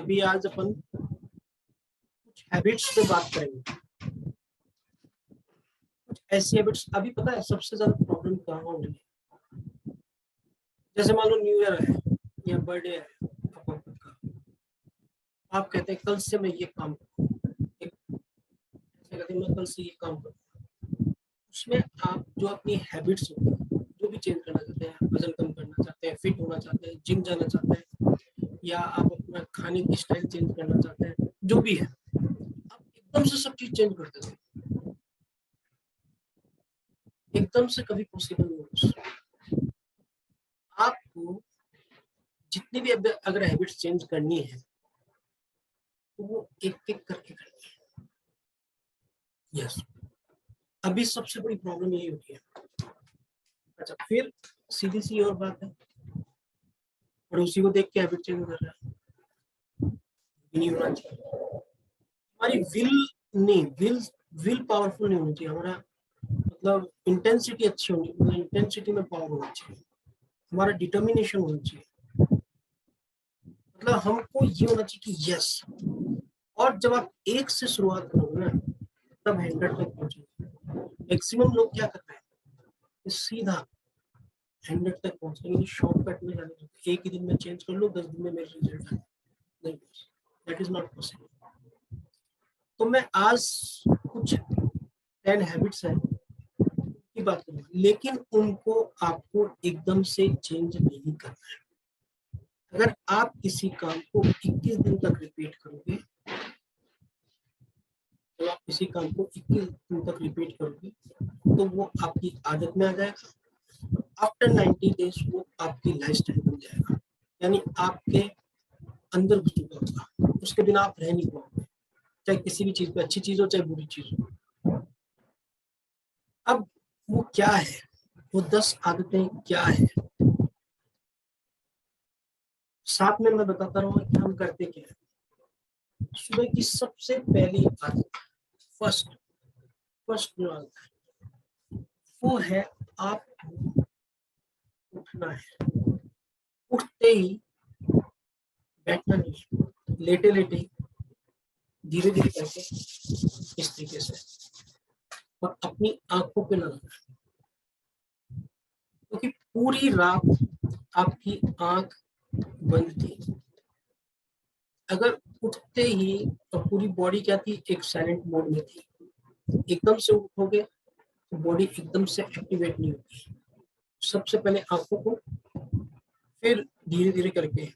अभी आज अपन कुछ हैबिट्स पे बात करेंगे। कुछ ऐसी हैबिट्स, अभी पता है सबसे ज्यादा प्रॉब्लम कहाँ हो रही है। जैसे मान लो न्यू ईयर है या बर्थडे है आपका खुद का, आप कहते हैं कल से मैं ये काम करूँ, ऐसे कहते हैं मैं कल से ये काम करूँ। उसमें आप जो अपनी हैबिट्स होती है, जो भी चेंज करना चाहते हैं, वजन कम करना चाहते हैं, फिट होना चाहते हैं, जिम जाना चाहते हैं, या आप अपना खाने की स्टाइल चेंज करना चाहते हैं, जो भी है, आप एकदम से सब चीज चेंज कर देते हैं। एकदम से कभी पॉसिबल नहीं होगा। आपको जितनी भी अगर हैबिट्स चेंज करनी है तो वो एक एक करके करनी है। यस, अभी सबसे बड़ी प्रॉब्लम यही होती है। अच्छा, फिर सीधी सी और बात है, पड़ोसी को देख के हैबिट चेंज कर रहा है, नहीं होना चाहिए। हमारी विल पावरफुल नहीं होनी चाहिए। हमारा मतलब इंटेंसिटी अच्छी होनी, मतलब इंटेंसिटी में पावर होना चाहिए। हमारा डिटर्मिनेशन होना चाहिए। मतलब हमको ये होना चाहिए कि यस, और जब आप एक से शुरुआत करोगे ना तब 100 तक पहुंचोगे। मैक्सिमम लोग क्या करते हैं, सीधा 100 तक पहुंचने शॉर्टकट में जाने लगते। एक ही दिन में चेंज कर लो, 10 दिन में मेरे रिजल्ट आए। नहीं, दैट इज नॉट पॉसिबल। तो मैं आज कुछ 10 हैबिट्स हैं की बात करूंगा, लेकिन उनको आपको एकदम से चेंज नहीं करना है। अगर आप किसी काम को 21 दिन तक रिपीट करोगे, तो आप किसी काम को 21 दिन तक रिपीट करोगे तो वो आपकी आदत में आ जाएगा। आफ्टर 90 डेज वो आपकी लाइफस्टाइल बन जाएगा, यानी आपके अंदर घुस चुका होगा। उसके बिना आप रह नहीं पाओगे, चाहे किसी भी चीज पे, अच्छी चीज हो चाहे बुरी चीज हो। अब वो क्या है, वो 10 आदतें क्या है, साथ में मैं बताता रहूंगा कि हम करते क्या है। सुबह की सबसे पहली आदत, फर्स्ट जो आदत है वो है, आप उठना है। उठते ही बैठना नहीं है, लेटे लेटे धीरे धीरे करके इस तरीके से, और अपनी आंखों पे लगाना है, क्योंकि पूरी रात आपकी आंख बंद थी। अगर उठते ही तो पूरी बॉडी क्या थी, एक साइलेंट मोड में थी। एकदम से उठोगे तो बॉडी एकदम से एक्टिवेट नहीं होगी। सबसे पहले आंखों को, फिर धीरे धीरे करके,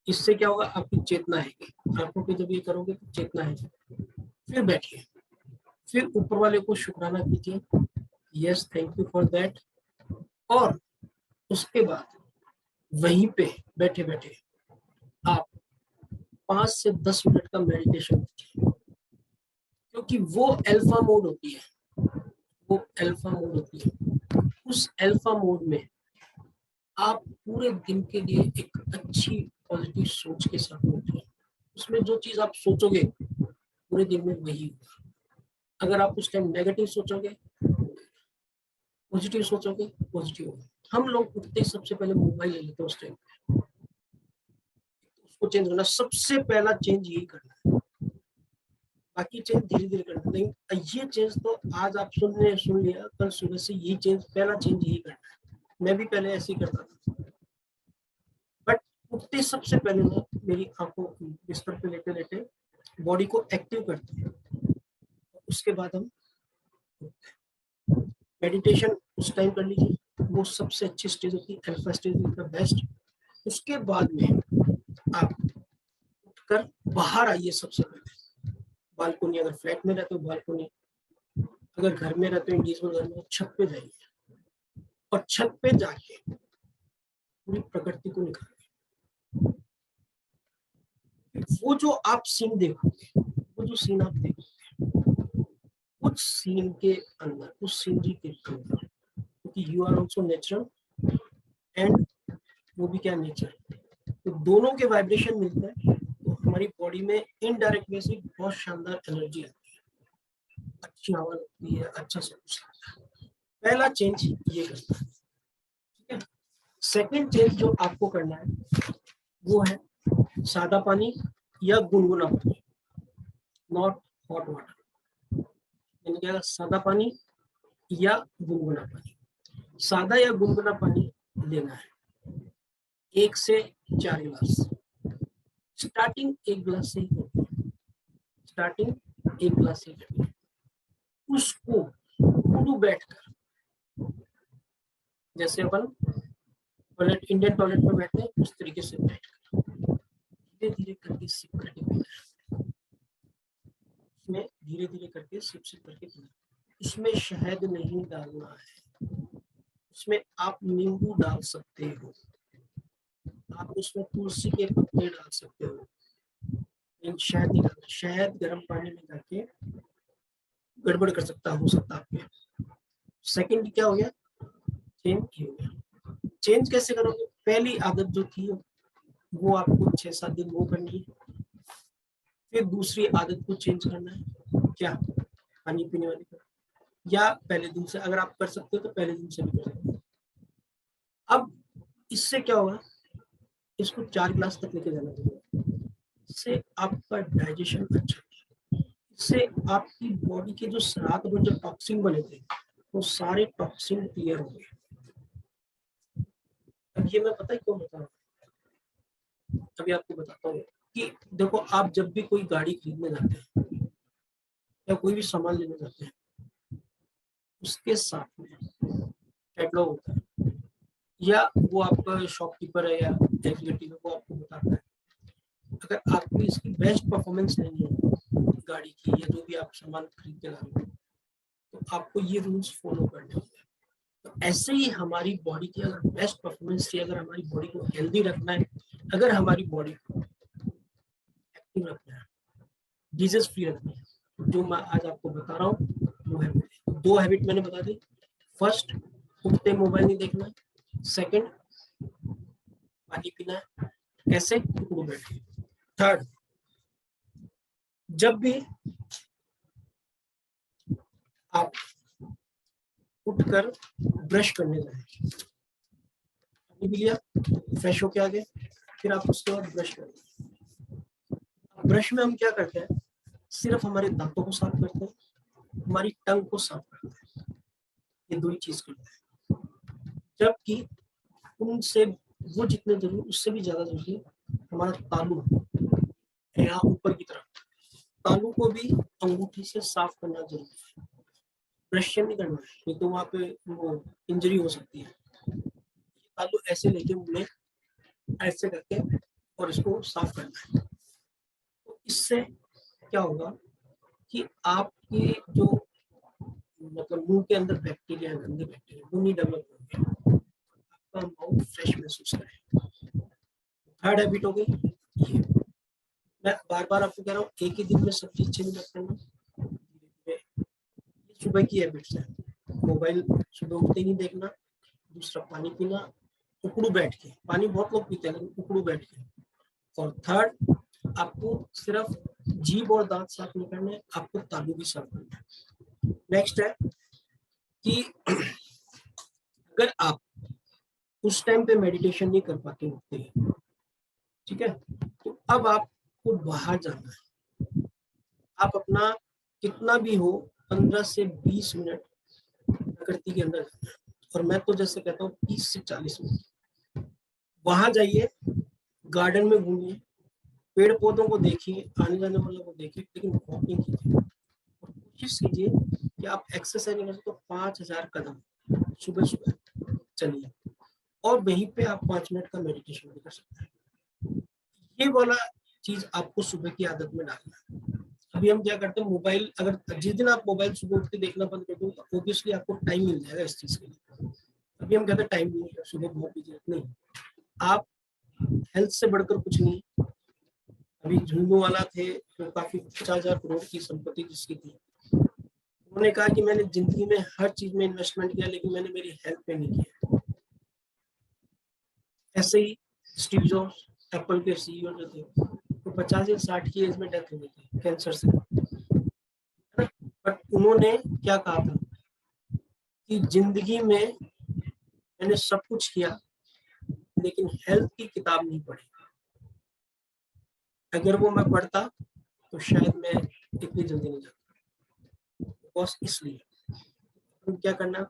इससे क्या होगा, आपकी चेतना है। आंखों पे जब ये करोगे तो चेतना है। फिर बैठिए, फिर ऊपर वाले को शुक्राना कीजिए, yes thank you for that. और उसके बाद वहीं पे बैठे बैठे आप 5 से 10 मिनट का मेडिटेशन कीजिए, क्योंकि वो अल्फा मोड होती है। वो अल्फा मोड होती है। उस अल्फा मोड में आप पूरे दिन के लिए एक अच्छी पॉजिटिव सोच के साथ होते हैं। उसमें जो चीज आप सोचोगे पूरे दिन में वही होगा। अगर आप उस टाइम नेगेटिव सोचोगे, पॉजिटिव सोचोगे, पॉजिटिव होगा। हम लोग उठते ही सबसे पहले मोबाइल ले लेते हैं उस टाइम, उसको चेंज करना, सबसे पहला चेंज यही करना है। बाकी चेंज धीरे धीरे करना, लेकिन ये चेंज तो आज आप सुन लिया, कल सुबह से यही चेंज, पहला चेंज यही करना है। मैं भी पहले ऐसे ही करता था, बट उठते सबसे पहले मैं मेरी आंखों बिस्तर पे लेटे लेटे बॉडी को एक्टिव करते हैं। उसके बाद हम मेडिटेशन उस टाइम कर लीजिए, वो सबसे अच्छी स्टेज होती है, alpha stage is the best. उसके बाद में आप उठकर बाहर आइए। सबसे पहले बालकोनी, अगर फ्लैट में रहते हो बालकोनी, अगर घर में रहते हो इंडिविजुअल घर में, छत पे जाइए, और छत पे जाके पूरी प्रकृति को निखारिए। वो जो आप सीन देखोगे, वो जो सीन आप देखोगे, उस सीन के अंदर, उस सीनरी के अंदर, क्योंकि you are also natural and वो भी क्या, नेचर, तो दोनों के वाइब्रेशन मिलते हैं, तो हमारी बॉडी में इनडायरेक्ट वे से बहुत शानदार एनर्जी आती है, अच्छी हवा लगती है, अच्छा सब कुछ लगता है। पहला चेंज ये करना है, ठीक है। सेकेंड चेंज जो आपको करना है वो है सादा पानी या गुनगुना पानी, नॉट हॉट वाटर। यानी क्या, सादा पानी या गुनगुना पानी। सादा या गुनगुना पानी लेना है 1 से 4 गिलास। स्टार्टिंग 1 गिलास से ही करनी है, स्टार्टिंग 1 गिलास से ही करनी है। उसको उड़ू बैठकर, जैसे अपन टॉयलेट, इंडियन टॉयलेट में बैठते हैं उस तरीके से बैठकर धीरे धीरे करके सिप करके पीना है। इसमें धीरे धीरे करके सिप सिप करके पीना। इसमें शहद नहीं डालना है, उसमें आप नींबू डाल सकते हो, आप उसमें तुलसी के पत्ते डाल सकते हो, लेकिन शहद नहीं डालना। शहद गर्म पानी में जाके गड़बड़ कर सकता हो सकता आपके। सेकंड क्या हो गया, चेंज हो गया। चेंज कैसे करोगे, पहली आदत जो थी वो आपको 6-7 दिन वो करनी है, फिर दूसरी आदत को चेंज करना है, क्या, पानी पीने वाली का, या पहले दिन से अगर आप कर सकते हो तो पहले दिन से भी कर सकते हो। अब इससे क्या होगा, इसको 4 गिलास तक लेके जाना चाहिए। इससे आपका डाइजेशन अच्छा है, इससे आपकी बॉडी के जो रात में जो टॉक्सिन बने थे वो सारे टॉक्सिन क्लियर हो गए। अब ये मैं पता है क्यों बता रहा हूँ, अभी आपको बताता हूँ कि देखो, आप जब भी कोई गाड़ी खरीदने जाते हैं या कोई भी सामान लेने जाते हैं, उसके साथ में कैटलॉग होता है, या वो आपका शॉपकीपर है या एग्जीक्यूटिव है, वो आपको बताता है अगर आपकी इसकी बेस्ट परफॉर्मेंस नहीं है गाड़ी की या जो भी आप सामान खरीद के ला रहे हो, तो आपको ये रूल्स फॉलो करने होंगे। तो ऐसे ही हमारी बॉडी की अगर बेस्ट परफॉर्मेंस चाहिए, अगर हमारी बॉडी को हेल्दी रखना है, अगर हमारी बॉडी को एक्टिव रखना है, डिजीज फ्री रखना है, जो मैं आज आपको बता रहा हूँ वो हैबिट, 2 हैबिट मैंने बता दी। फर्स्ट, उठते मोबाइल नहीं देखना। सेकंड, पानी पीना है, कैसे, टुकड़ो बैठ के। थर्ड, जब भी आप उठकर ब्रश करने जाए, पानी पी लिया, फ्रेश होके आ गए, फिर आप उसके बाद ब्रश करें। ब्रश में हम क्या करते हैं, सिर्फ हमारे दांतों को साफ करते हैं, हमारी टंग को साफ करते हैं, ये 2 ही चीज करते हैं। जबकि उनसे वो जितने जरूरी, उससे भी ज्यादा जरूरी हमारा तालू है, यहाँ ऊपर की तरफ, तालू को भी अंगूठी से साफ करना जरूरी है। ब्रश नहीं करना है, नहीं तो वहां पे वो इंजरी हो सकती है। तालू ऐसे लेके मुंह में ऐसे करके और इसको साफ करना है। तो इससे क्या होगा कि आपके जो मतलब मुंह के अंदर बैक्टीरिया, गंदे बैक्टीरिया वो नहीं डेवलप होंगे, आपका माउथ फ्रेश महसूस करेगा। थर्ड हैबिट हो गई ये, मैं बार बार आपको कह रहा हूँ, एक ही दिन में सब चीज चेंज मत करना, धीरे धीरे। सुबह की हैबिट्स है, मोबाइल सुबह उठते ही देखना। दूसरा, पानी पीना उकड़ू बैठ के, पानी बहुत लोग पीते हैं लेकिन उकड़ू बैठ के। और थर्ड, आपको सिर्फ जीभ और दांत साफ नहीं करने, आपको तालू भी साफ करना है। नेक्स्ट है कि अगर आप उस टाइम पे मेडिटेशन नहीं कर पाते उठते हैं, ठीक है, तो अब आपको बाहर जाना है। आप अपना कितना भी हो 15 से 20 मिनट प्रकृति के अंदर जाना है, और मैं तो जैसे कहता हूँ 30 से 40 मिनट वहां जाइए, गार्डन में घूमिए, पेड़ पौधों को देखिए, आने जाने वालों को देखिए, लेकिन वॉकिंग कीजिए। और कोशिश कीजिए कि आप एक्सरसाइज नहीं कर सकते तो 5000 कदम सुबह सुबह चलिए, और वहीं पे आप 5 मिनट का मेडिटेशन भी कर सकते हैं। ये वाला चीज आपको सुबह की आदत में डालना है। अभी हम क्या करते हैं, मोबाइल, अगर जिस दिन आप मोबाइल सुबह उठ के देखना बंद कर दो तो ऑब्वियसली आपको टाइम मिल जाएगा इस चीज के लिए। अभी हम कहते हैं टाइम नहीं है, सुबह बहुत बिजी, नहीं, आप हेल्थ से बढ़कर कुछ नहीं। अभी झुंझुनू वाला थे तो काफी 50,000 करोड़ की संपत्ति जिसकी थी, उन्होंने कहा कि मैंने जिंदगी में हर चीज में इन्वेस्टमेंट किया लेकिन मैंने मेरी हेल्थ पे नहीं किया। ऐसे ही स्टीव जॉब्स, एप्पल के सीईओ जो थे, तो 50 या 60 की एज में डेथ हो गई थी कैंसर से। बट उन्होंने क्या कहा था कि जिंदगी में मैंने सब कुछ किया लेकिन हेल्थ की किताब नहीं पढ़ी। अगर वो मैं पढ़ता तो शायद मैं इतनी जल्दी नहीं जाता। बस इसलिए तो क्या करना है,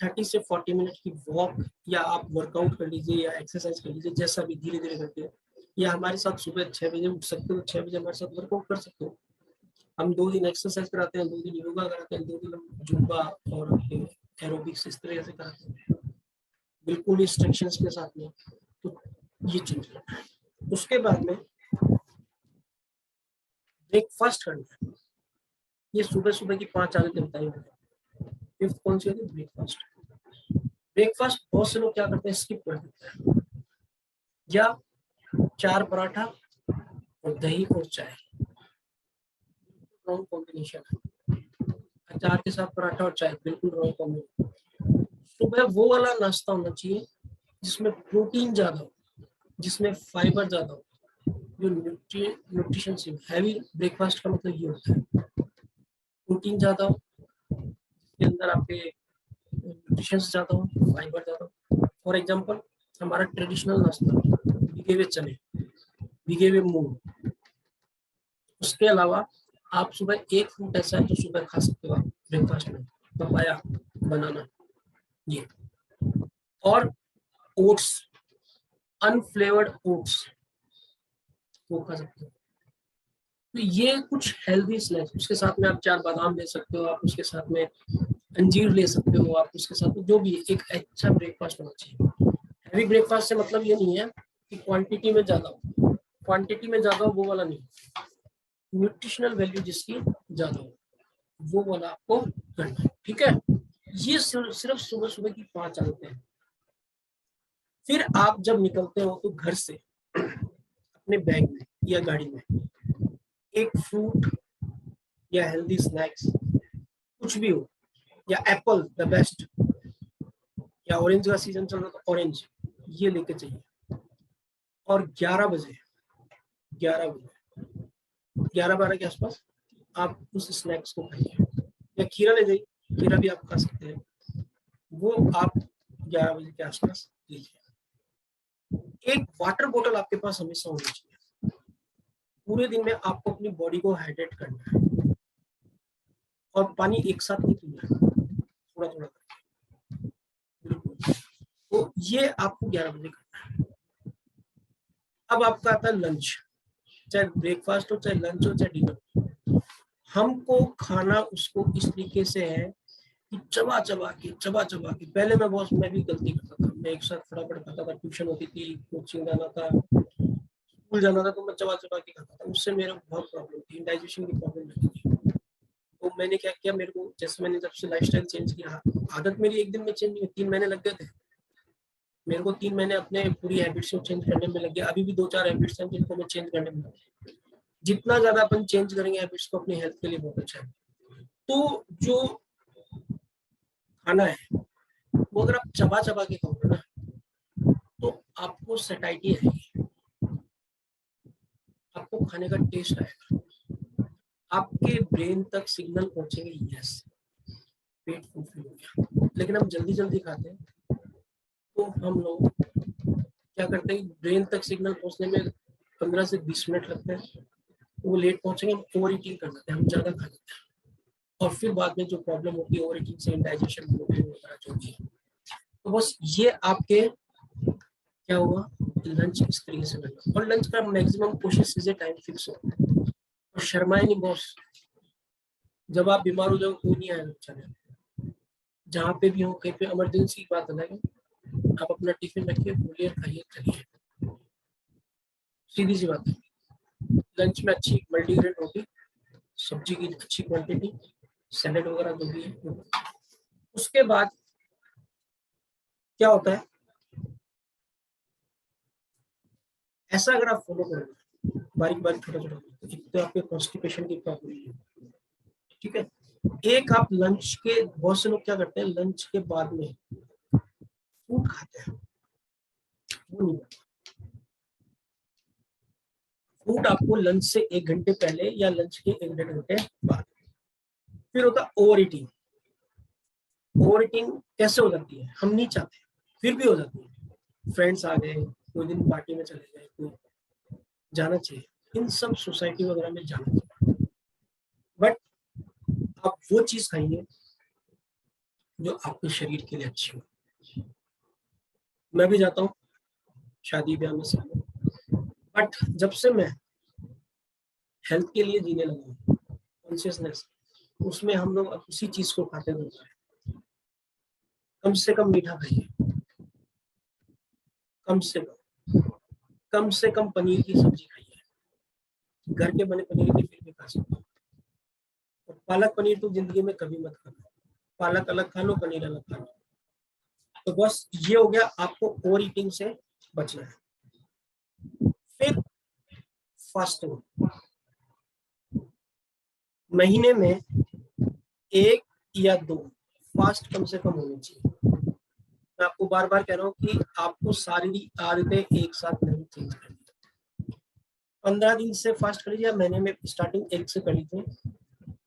30 से 40 मिनट की वॉक या आप वर्कआउट कर लीजिए या एक्सरसाइज कर लीजिए, जैसा भी धीरे धीरे करके, या हमारे साथ सुबह 6 बजे उठ सकते हो, 6 बजे हमारे साथ वर्कआउट कर सकते हो। हम 2 दिन एक्सरसाइज कराते हैं, 2 दिन योगा कराते हैं, 2 दिन हम जुम्बा और एरोबिक्स इस तरह से कराते हैं, बिल्कुल इंस्ट्रक्शंस के साथ में। तो ये चीज है। उसके बाद में ब्रेकफास्ट करना है। ये सुबह सुबह की 5 आदतें बताई मैंने। फिफ्थ कौन सी होती है? ब्रेकफास्ट। ब्रेकफास्ट बहुत से लोग क्या करते हैं, स्किप कर देते हैं, या 4 पराठा और दही और चाय, रॉन्ग कॉम्बिनेशन है। अचार के साथ पराठा और चाय बिल्कुल रॉन्ग कॉम्बिनेशन। सुबह वो वाला नाश्ता होना चाहिए जिसमें प्रोटीन ज्यादा हो, जिसमें फाइबर ज्यादा हो, जो न्यूट्रिशन से हैवी। ब्रेकफास्ट का मतलब ये होता है प्रोटीन ज्यादा हो, जिसके अंदर आपके न्यूट्रिशन ज्यादा हो, फाइबर ज्यादा हो। फॉर एग्जांपल हमारा ट्रेडिशनल नाश्ता, भिगे हुए चने, भिगे हुए मूंग। उसके अलावा आप सुबह एक फ्रूट ऐसा है जो सुबह खा सकते हो आप ब्रेकफास्ट में, पपाया, बनाना, ये। और ओट्स, अनफ्लेवर्ड ओट्स वो खा सकते हो। तो ये कुछ हेल्दी स्नैक्स, उसके साथ में आप 4 बादाम ले सकते हो, आप उसके साथ में अंजीर ले सकते हो, आप उसके साथ में जो भी एक अच्छा ब्रेकफास्ट होना चाहिए। हैवी ब्रेकफास्ट से मतलब ये नहीं है कि क्वांटिटी में ज्यादा हो, क्वांटिटी में ज्यादा हो वो वाला नहीं, न्यूट्रिशनल वैल्यू जिसकी ज्यादा हो वो वाला आपको करना है, ठीक है। ये सिर्फ सुबह सुबह की 5 आदतें हैं। फिर आप जब निकलते हो तो घर से अपने बैग में या गाड़ी में एक फ्रूट या हेल्दी स्नैक्स कुछ भी हो, या एप्पल द बेस्ट, या ऑरेंज का सीजन चल रहा तो ऑरेंज, ये लेके चाहिए। और 11 12 के आसपास आप उस स्नैक्स को खाइए, या खीरा ले जाइए, खीरा भी आप खा सकते हैं, वो आप 11 बजे के आसपास लीजिए। एक वाटर बोतल आपके पास हमेशा होनी चाहिए। पूरे दिन में आपको अपनी बॉडी को हाइड्रेट करना है, और पानी एक साथ नहीं पीना है, थोड़ा थोड़ा करके। तो ये आपको 11 बजे करना है। अब आपका आता है लंच, चाहे ब्रेकफास्ट हो, चाहे लंच हो, चाहे डिनर। हमको खाना उसको इस तरीके से है कि चबा चबा के। पहले मैं भी गलती करता था, मैं एक साथ फटाफट खाता था, ट्यूशन होती थी, कोचिंग जाना था, स्कूल जाना था, तो मैं चबा के खाता था। उससे मेरे बहुत प्रॉब्लम थी, डाइजेशन की प्रॉब्लम रहती थी। तो मैंने क्या किया, मेरे को जैसे मैंने जब से लाइफस्टाइल चेंज किया, आदत मेरी एक दिन में चेंज हुई, 3 महीने लग गए थे मेरे को। 3 महीने अपने पूरी हैबिट्स को चेंज करने में लग गया। अभी भी 2-4 हैबिट्स हैं जिनको मैं चेंज करने में लग गया। जितना ज्यादा अपन चेंज करेंगे हैबिट्स को, अपनी हेल्थ के लिए बहुत अच्छा है। तो जो खाना है वो अगर आप चबा के खाओगे ना, तो आपको सैटिस्फैक्शन आएगी, आपको खाने का टेस्ट आएगा, आपके ब्रेन तक सिग्नल पहुंचेंगे, यस पेट फुलफिल हो गया। लेकिन हम जल्दी जल्दी खाते हैं, तो हम लोग क्या करते हैं, ब्रेन तक सिग्नल पहुंचने में 15 से 20 मिनट लगते हैं, वो लेट पहुंचेंगे, हम ओवर ईटिंग कर देते हैं, हम ज्यादा खा लेते हैं, और फिर बाद में जो प्रॉब्लम होती है ओवर ईटिंग से, इंडाइजेशन वगैरह जो भी है। तो बस ये आपके क्या हुआ, लंच इस तरीके से करना, और लंच का मैक्सिमम कोशिश कीजिए टाइम फिक्स हो, और शर्माए नहीं बॉस। जब आप बीमार हो जाओ कोई नहीं आएगा अच्छा, जहाँ पे भी हो, कहीं पे इमरजेंसी की बात अलग है, आप अपना टिफिन रखिए, बोलिए, खाइए, चलिए, सीधी सी बात है। लंच में अच्छी मल्टीग्रेन रोटी, सब्जी की अच्छी क्वांटिटी, सैलेड वगैरह जो भी है। उसके बाद क्या होता है, ऐसा अगर आप फॉलो करोगे बारीक बारीक छोटा छोटा, तो आपके कॉन्स्टिपेशन की प्रॉब्लम है, ठीक है। एक आप लंच के, बहुत से लोग क्या करते हैं लंच के बाद में फ्रूट खाते हैं, वो नहीं। फ्रूट आपको लंच से 1 घंटे पहले या लंच के 1-1.5 घंटे बाद। फिर होता है ओवर ईटिंग। ओवर ईटिंग कैसे हो जाती है, हम नहीं चाहते, फिर भी हो जाती है। फ्रेंड्स आ गए, कोई दिन पार्टी में चले गए, कोई जाना चाहिए, इन सब सोसाइटी वगैरह में जाना चाहिए, बट आप वो चीज खाइए जो आपके शरीर के लिए अच्छी हो। मैं भी जाता हूँ शादी ब्याह में सब, बट जब से मैं हेल्थ के लिए जीने लगा हूँ, कॉन्शियसनेस, उसमें हम लोग अब उसी चीज को खाते रहते हैं। कम से कम मीठा खाइए, कम से कम पनीर की सब्जी खाइए, घर के बने पनीर की फिर भी खा सकते हो। और पालक पनीर तो जिंदगी में कभी मत खाना, पालक अलग खा लो, पनीर अलग खा लो। तो बस ये हो गया, आपको ओवर ईटिंग से बचना है। फिर फास्टिंग, महीने में 1 या 2 फास्ट कम से कम होने चाहिए। मैं आपको बार बार कह रहा हूँ कि आपको सारी आदतें एक साथ नहीं चेंज करनी। 15 दिन से फास्ट कर लीजिए, महीने में स्टार्टिंग 1 से कर लीजिए,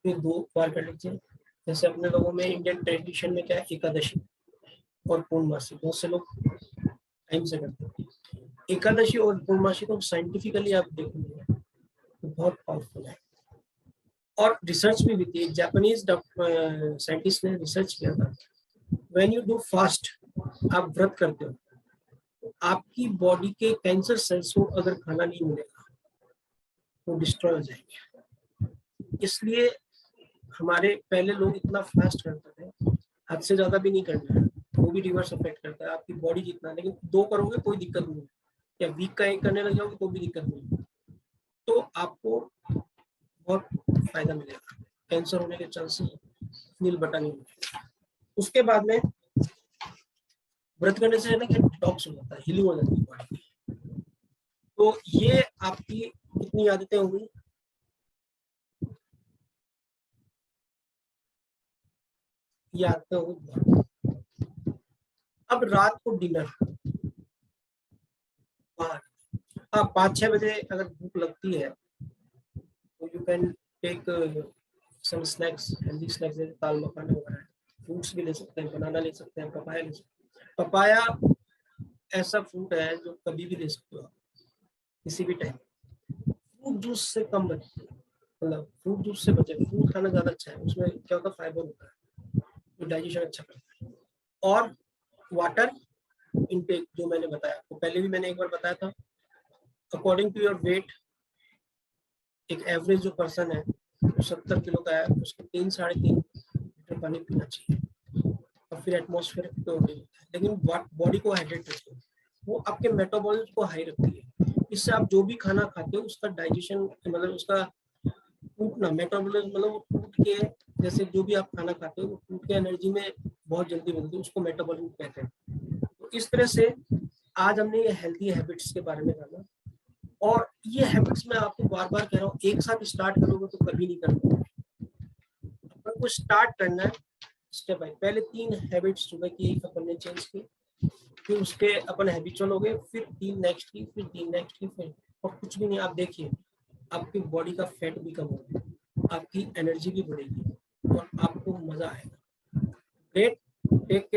फिर 2 बार कर लीजिए। जैसे अपने लोगों में इंडियन ट्रेडिशन में क्या है, एकादशी और पूर्णमासी, बहुत से लोग टाइम से करते हैं। एकादशी और पूर्णमासी को साइंटिफिकली आप देखोगे तो बहुत पावरफुल है, और रिसर्च भी हुई थी। जापानीज साइंटिस्ट ने रिसर्च किया था, व्हेन यू डू फास्ट, आप व्रत करते हो, तो आपकी बॉडी के कैंसर सेल्स को अगर खाना नहीं मिलेगा तो डिस्ट्रॉय हो जाएंगे। इसलिए हमारे पहले लोग इतना फास्ट करते थे, हद से ज्यादा भी नहीं करना है, वो भी रिवर्स इफेक्ट करता है आपकी बॉडी जितना, लेकिन 2 करोगे कोई दिक्कत नहीं है, या वीक का 1 करने लग जाओगे तो भी दिक्कत नहीं है, तो आपको बहुत फायदा मिलेगा, कैंसर होने के चांसेस नील बटा नहीं होंगे। उसके बाद में व्रत करने से है ना कि डिटॉक्स हो जाता है, हीलिंग हो जाती है बॉडी की। तो ये आपकी कितनी आदतें हो गई, ये आदतें हो गई। अब रात को डिनर, हाँ 5-6 बजे अगर भूख लगती है तो you can take some snacks, healthy snacks, जैसे दाल मखाना वगैरह, फ्रूट्स भी ले सकते हैं, बनाना ले सकते हैं, पपाया ले सकते हैं। पपाया ऐसा फ्रूट है जो कभी भी ले सकते हो आप, किसी भी टाइम। फ्रूट जूस से कम बचे, मतलब फ्रूट जूस से बचे, फ्रूट खाना ज्यादा अच्छा है, उसमें क्या होता है, फाइबर होता है जो डाइजेशन अच्छा करता है। और वाटर इनटेक जो मैंने बताया, तो पहले भी मैंने एक बार बताया था, अकॉर्डिंग टू योर वेट, एक एवरेज जो पर्सन है 70 किलो का है, उसको 3-3.5 लीटर पानी पीना चाहिए, और फिर एटमॉस्फेयर तो होता है, लेकिन बॉडी को हाइड्रेट रखती है, वो आपके मेटाबॉलिज्म को हाई रखती है। इससे आप जो भी खाना खाते हो उसका डाइजेशन, मतलब उसका टूटना, मेटाबॉलिज्म मतलब वो टूट के, जैसे जो भी आप खाना खाते हो वो टूट के एनर्जी में बहुत जल्दी बनती है, उसको मेटाबॉलिज्म कहते हैं। तो इस तरह से आज हमने ये हेल्थी हैबिट्स के बारे में जाना, और ये हैबिट्स मैं आपको बार बार कह रहा हूँ, एक साथ स्टार्ट करोगे तो कभी नहीं कर पाओगे। अपन को स्टार्ट करना है स्टेप बाय, पहले 3 हैबिट्स सुबह की अपन ने चेंज की, फिर उसके अपन हैबिचुअल हो गए, फिर 3 नेक्स्ट की, फिर 3 नेक्स्ट की, फिर, और कुछ भी नहीं, आप देखिए आपकी बॉडी का फैट भी कम होगा, आपकी एनर्जी भी बढ़ेगी, और आपको मजा आएगा। Great, take care.